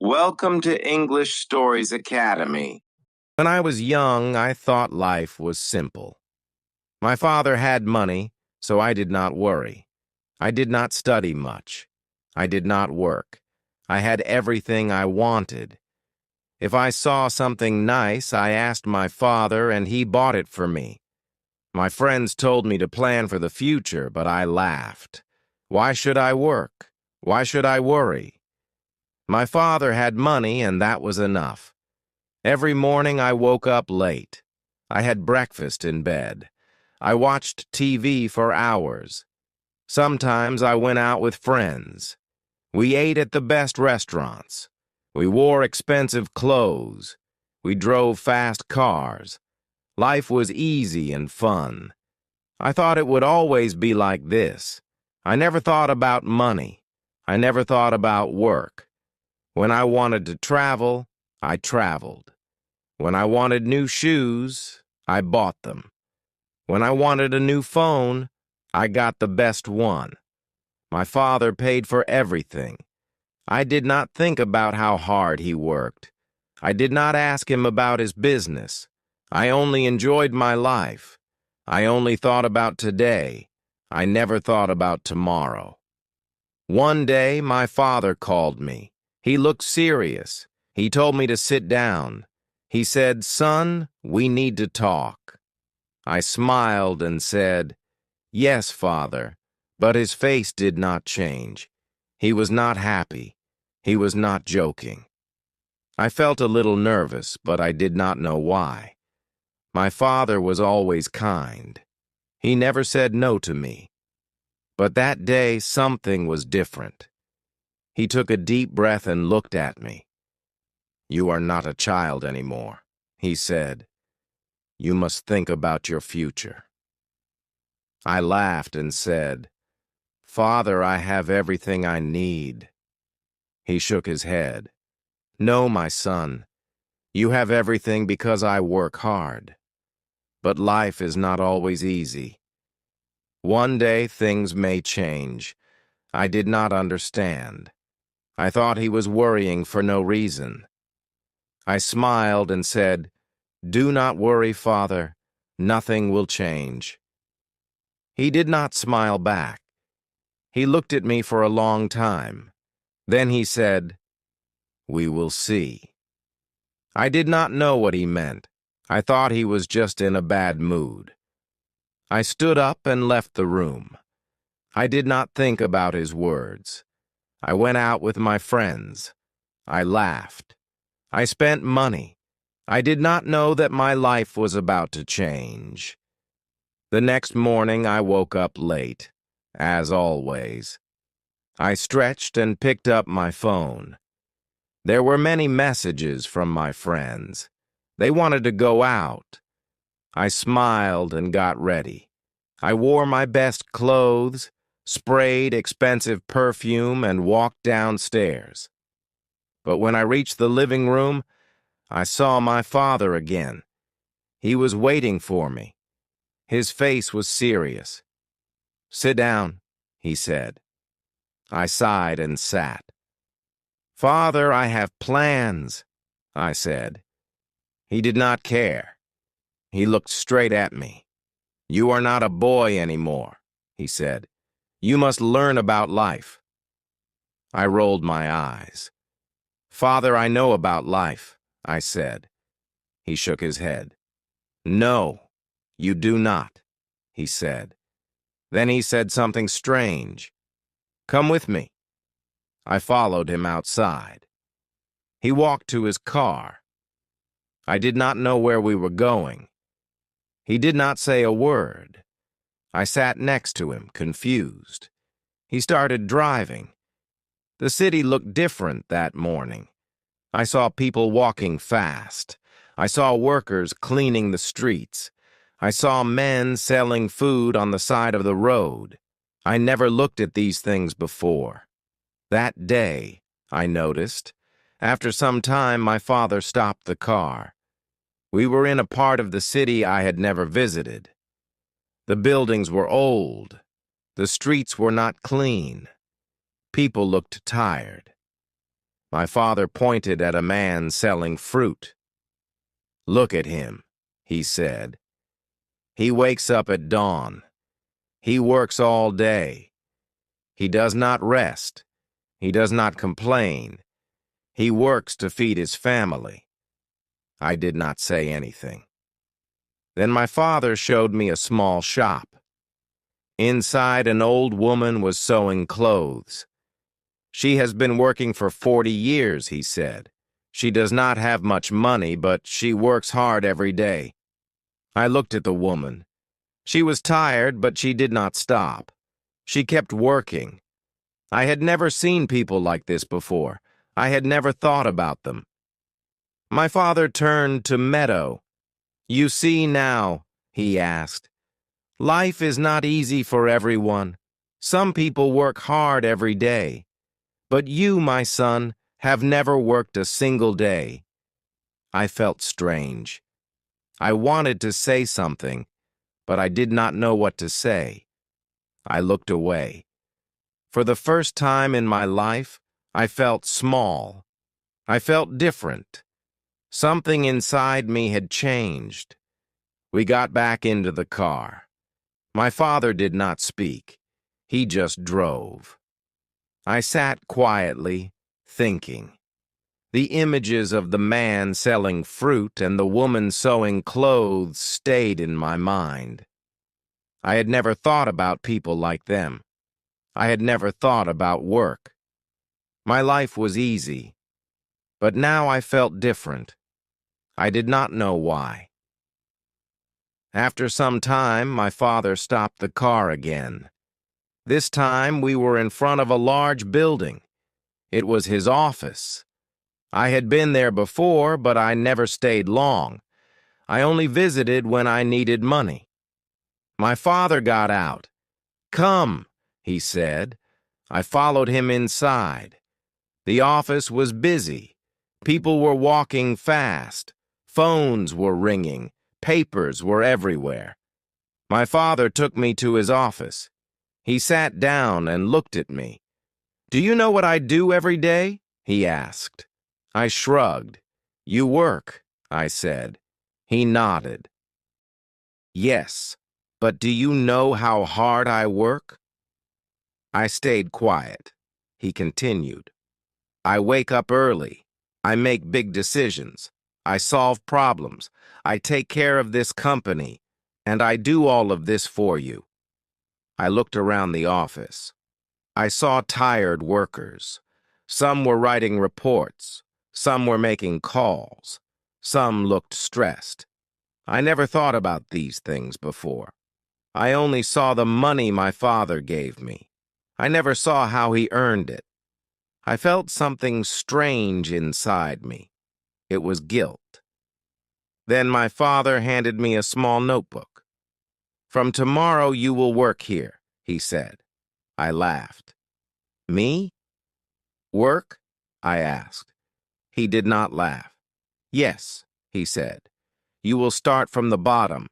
Welcome to English Stories Academy. When I was young, I thought life was simple. My father had money, so I did not worry. I did not study much. I did not work. I had everything I wanted. If I saw something nice, I asked my father, and he bought it for me. My friends told me to plan for the future, but I laughed. Why should I work? Why should I worry? My father had money, and that was enough. Every morning I woke up late. I had breakfast in bed. I watched TV for hours. Sometimes I went out with friends. We ate at the best restaurants. We wore expensive clothes. We drove fast cars. Life was easy and fun. I thought it would always be like this. I never thought about money. I never thought about work. When I wanted to travel, I traveled. When I wanted new shoes, I bought them. When I wanted a new phone, I got the best one. My father paid for everything. I did not think about how hard he worked. I did not ask him about his business. I only enjoyed my life. I only thought about today. I never thought about tomorrow. One day, my father called me. He looked serious. He told me to sit down. He said, "Son, we need to talk." I smiled and said, "Yes, Father," but his face did not change. He was not happy. He was not joking. I felt a little nervous, but I did not know why. My father was always kind. He never said no to me. But that day, something was different. He took a deep breath and looked at me. "You are not a child anymore," he said. "You must think about your future." I laughed and said, "Father, I have everything I need." He shook his head. "No, my son. You have everything because I work hard. But life is not always easy. One day things may change. I did not understand. I thought he was worrying for no reason. I smiled and said, "Do not worry, Father. Nothing will change." He did not smile back. He looked at me for a long time. Then he said, "We will see." I did not know what he meant. I thought he was just in a bad mood. I stood up and left the room. I did not think about his words. I went out with my friends. I laughed. I spent money. I did not know that my life was about to change. The next morning I woke up late, as always. I stretched and picked up my phone. There were many messages from my friends. They wanted to go out. I smiled and got ready. I wore my best clothes, sprayed expensive perfume, and walked downstairs. But when I reached the living room, I saw my father again. He was waiting for me. His face was serious. "Sit down," he said. I sighed and sat. "Father, I have plans," I said. He did not care. He looked straight at me. "You are not a boy anymore," he said. "You must learn about life." I rolled my eyes. "Father, I know about life," I said. He shook his head. "No, you do not," he said. Then he said something strange. "Come with me." I followed him outside. He walked to his car. I did not know where we were going. He did not say a word. I sat next to him, confused. He started driving. The city looked different that morning. I saw people walking fast. I saw workers cleaning the streets. I saw men selling food on the side of the road. I never looked at these things before. That day, I noticed, after some time my father stopped the car. We were in a part of the city I had never visited. The buildings were old. The streets were not clean. People looked tired. My father pointed at a man selling fruit. "Look at him," he said. "He wakes up at dawn. He works all day. He does not rest. He does not complain. He works to feed his family." I did not say anything. Then my father showed me a small shop. Inside, an old woman was sewing clothes. "She has been working for 40 years, he said. "She does not have much money, but she works hard every day." I looked at the woman. She was tired, but she did not stop. She kept working. I had never seen people like this before. I had never thought about them. My father turned to Meadow. "You see now," he asked, "life is not easy for everyone. Some people work hard every day. But you, my son, have never worked a single day." I felt strange. I wanted to say something, but I did not know what to say. I looked away. For the first time in my life, I felt small. I felt different. Something inside me had changed. We got back into the car. My father did not speak. He just drove. I sat quietly, thinking. The images of the man selling fruit and the woman sewing clothes stayed in my mind. I had never thought about people like them. I had never thought about work. My life was easy, but now I felt different. I did not know why. After some time, my father stopped the car again. This time, we were in front of a large building. It was his office. I had been there before, but I never stayed long. I only visited when I needed money. My father got out. "Come," he said. I followed him inside. The office was busy. People were walking fast. Phones were ringing. Papers were everywhere. My father took me to his office. He sat down and looked at me. "Do you know what I do every day?" he asked. I shrugged. "You work," I said. He nodded. "Yes, but do you know how hard I work?" I stayed quiet. He continued. "I wake up early. I make big decisions. I solve problems. I take care of this company. And I do all of this for you." I looked around the office. I saw tired workers. Some were writing reports. Some were making calls. Some looked stressed. I never thought about these things before. I only saw the money my father gave me. I never saw how he earned it. I felt something strange inside me. It was guilt. Then my father handed me a small notebook. "From tomorrow you will work here," he said. I laughed. "Me? Work?" I asked. He did not laugh. "Yes," he said. "You will start from the bottom.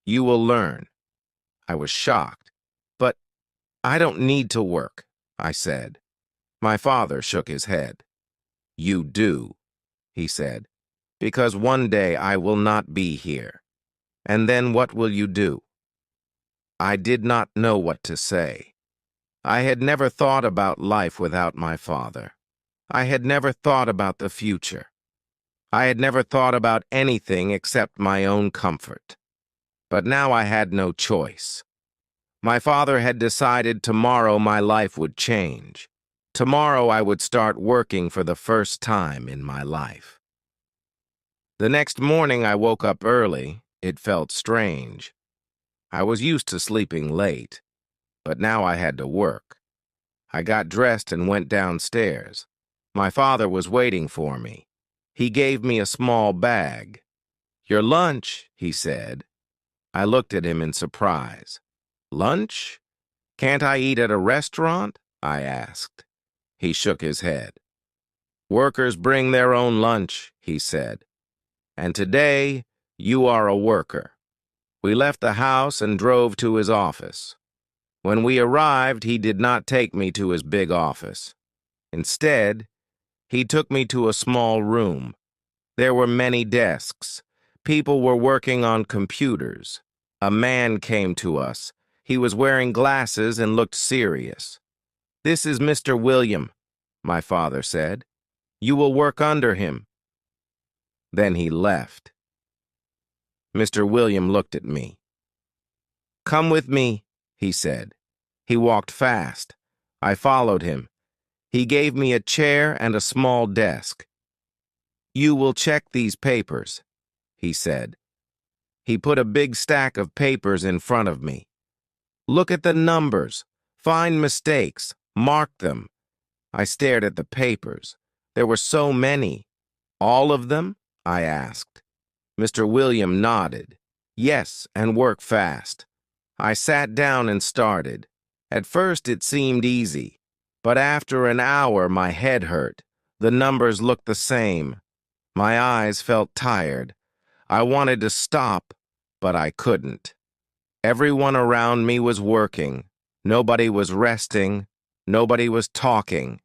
You will learn." I was shocked. "But I don't need to work," I said. My father shook his head. "You do," he said, "because one day I will not be here. And then what will you do?" I did not know what to say. I had never thought about life without my father. I had never thought about the future. I had never thought about anything except my own comfort. But now I had no choice. My father had decided tomorrow my life would change. Tomorrow I would start working for the first time in my life. The next morning I woke up early. It felt strange. I was used to sleeping late, but now I had to work. I got dressed and went downstairs. My father was waiting for me. He gave me a small bag. "Your lunch," he said. I looked at him in surprise. "Lunch? Can't I eat at a restaurant?" I asked. He shook his head. "Workers bring their own lunch," he said. "And today, you are a worker." We left the house and drove to his office. When we arrived, he did not take me to his big office. Instead, He took me to a small room. There were many desks. People were working on computers. A man came to us. He was wearing glasses and looked serious. "This is Mr. William," my father said. "You will work under him." Then he left. Mr. William looked at me. "Come with me," he said. He walked fast. I followed him. He gave me a chair and a small desk. "You will check these papers," he said. He put a big stack of papers in front of me. "Look at the numbers. Find mistakes. Mark them." I stared at the papers. There were so many. "All of them?" I asked. Mr. William nodded. "Yes, and work fast." I sat down and started. At first it seemed easy, but after an hour my head hurt. The numbers looked the same. My eyes felt tired. I wanted to stop, but I couldn't. Everyone around me was working. Nobody was resting. Nobody was talking.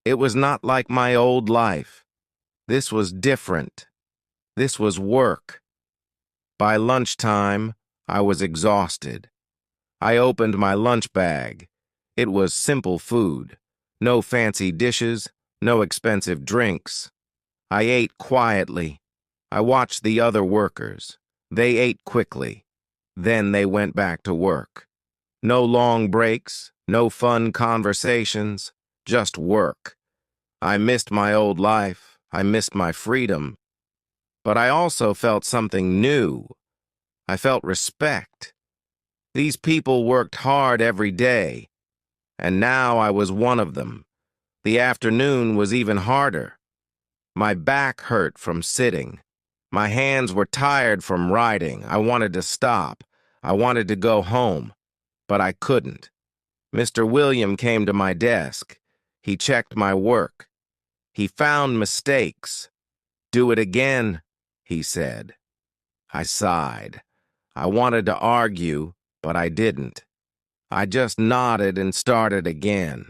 It was not like my old life. This was different. This was work. By lunchtime, I was exhausted. I opened my lunch bag. It was simple food. No fancy dishes, no expensive drinks. I ate quietly. I watched the other workers. They ate quickly. Then they went back to work. No long breaks, no fun conversations, just work. I missed my old life. I missed my freedom. But I also felt something new. I felt respect. These people worked hard every day, and now I was one of them. The afternoon was even harder. My back hurt from sitting. My hands were tired from writing. I wanted to stop. I wanted to go home, but I couldn't. Mr. William came to my desk. He checked my work. He found mistakes. "Do it again," he said. I sighed. I wanted to argue, but I didn't. I just nodded and started again.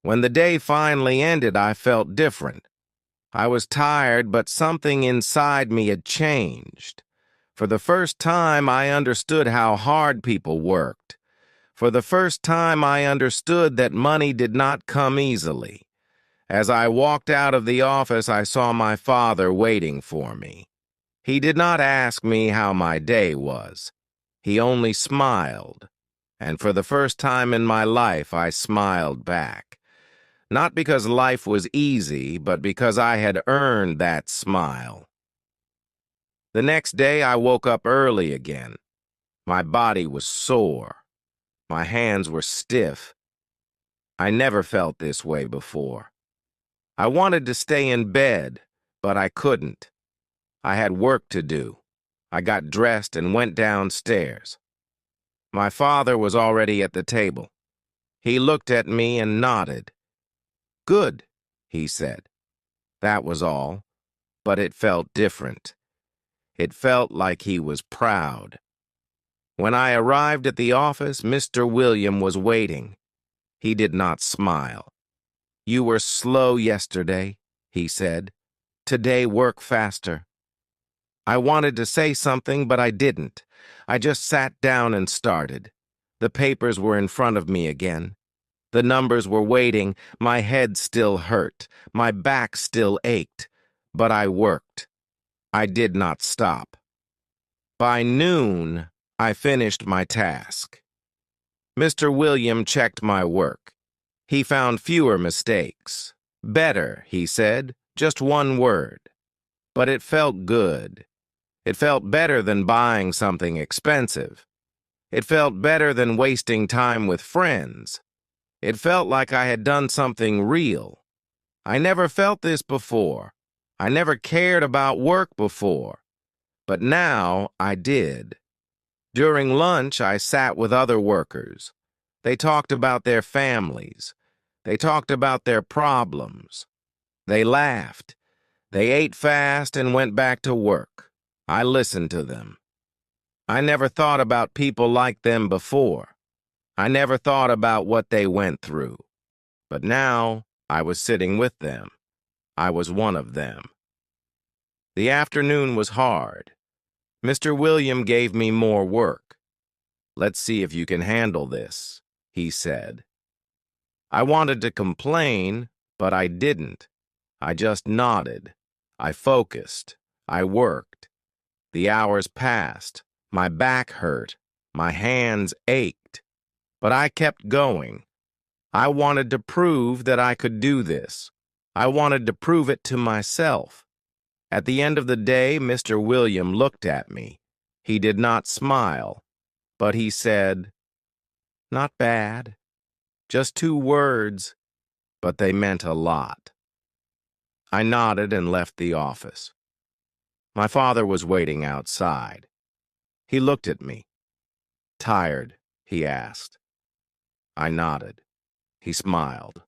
When the day finally ended, I felt different. I was tired, but something inside me had changed. For the first time, I understood how hard people worked. For the first time, I understood that money did not come easily. As I walked out of the office, I saw my father waiting for me. He did not ask me how my day was. He only smiled. And for the first time in my life, I smiled back. Not because life was easy, but because I had earned that smile. The next day, I woke up early again. My body was sore. My hands were stiff. I never felt this way before. I wanted to stay in bed, but I couldn't. I had work to do. I got dressed and went downstairs. My father was already at the table. He looked at me and nodded. "Good," he said. That was all, but it felt different. It felt like he was proud. When I arrived at the office, Mr. William was waiting. He did not smile. "You were slow yesterday," he said. "Today work faster." I wanted to say something, but I didn't. I just sat down and started. The papers were in front of me again. The numbers were waiting. My head still hurt. My back still ached. But I worked. I did not stop. By noon, I finished my task. Mr. William checked my work. He found fewer mistakes. "Better," he said, just one word. But it felt good. It felt better than buying something expensive. It felt better than wasting time with friends. It felt like I had done something real. I never felt this before. I never cared about work before. But now I did. During lunch, I sat with other workers. They talked about their families. They talked about their problems. They laughed. They ate fast and went back to work. I listened to them. I never thought about people like them before. I never thought about what they went through. But now I was sitting with them. I was one of them. The afternoon was hard. Mr. William gave me more work. "Let's see if you can handle this," he said. I wanted to complain, but I didn't. I just nodded. I focused. I worked. The hours passed. My back hurt. My hands ached. But I kept going. I wanted to prove that I could do this. I wanted to prove it to myself. At the end of the day, Mr. William looked at me. He did not smile, but he said, "Not bad. Just 2 words, but they meant a lot." I nodded and left the office. My father was waiting outside. He looked at me. "Tired?" he asked. I nodded. He smiled.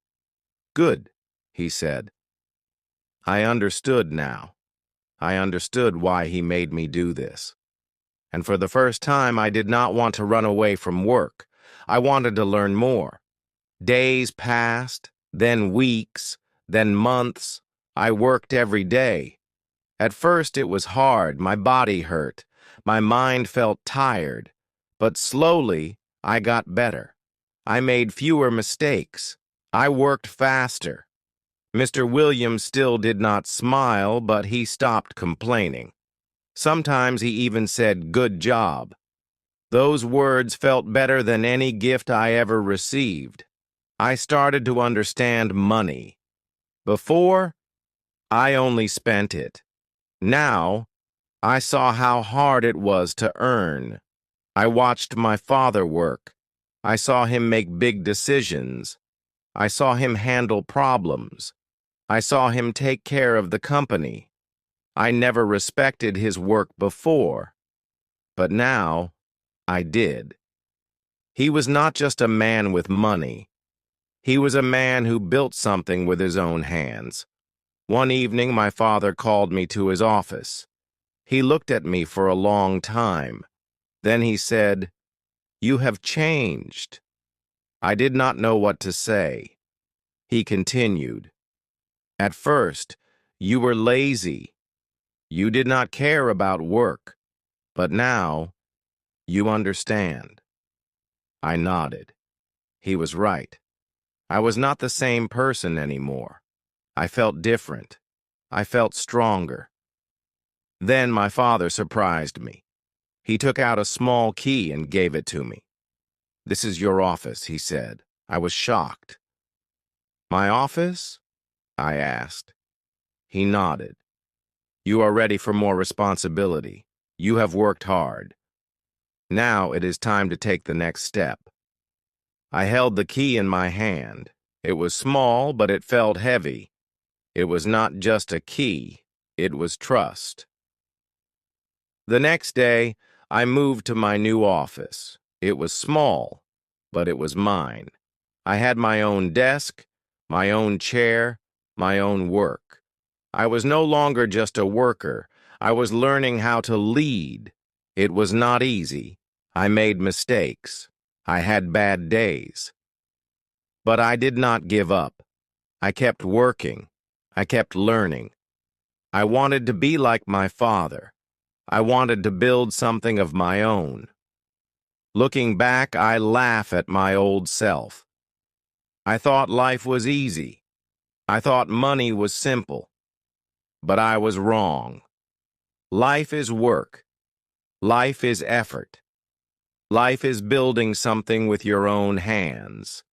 "Good," he said. I understood now. I understood why he made me do this. And for the first time, I did not want to run away from work. I wanted to learn more. Days passed, then weeks, then months. I worked every day. At first it was hard, my body hurt, my mind felt tired, but slowly I got better. I made fewer mistakes. I worked faster. Mr. Williams still did not smile, but he stopped complaining. Sometimes he even said, "Good job." Those words felt better than any gift I ever received. I started to understand money. Before, I only spent it. Now, I saw how hard it was to earn. I watched my father work. I saw him make big decisions. I saw him handle problems. I saw him take care of the company. I never respected his work before, but now I did. He was not just a man with money. He was a man who built something with his own hands. One evening, my father called me to his office. He looked at me for a long time. Then he said, "You have changed." I did not know what to say. He continued, "At first, you were lazy. You did not care about work. But now, you understand." I nodded. He was right. I was not the same person anymore. I felt different. I felt stronger. Then my father surprised me. He took out a small key and gave it to me. "This is your office," he said. I was shocked. "My office?" I asked. He nodded. "You are ready for more responsibility. You have worked hard. Now it is time to take the next step." I held the key in my hand. It was small, but it felt heavy. It was not just a key. It was trust. The next day, I moved to my new office. It was small, but it was mine. I had my own desk, my own chair, my own work. I was no longer just a worker. I was learning how to lead. It was not easy. I made mistakes. I had bad days. But I did not give up. I kept working. I kept learning. I wanted to be like my father. I wanted to build something of my own. Looking back, I laugh at my old self. I thought life was easy. I thought money was simple. But I was wrong. Life is work. Life is effort. Life is building something with your own hands.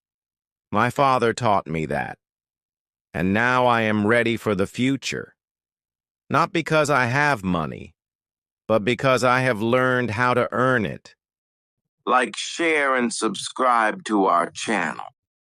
My father taught me that. And now I am ready for the future. Not because I have money, but because I have learned how to earn it. Like, share, and subscribe to our channel.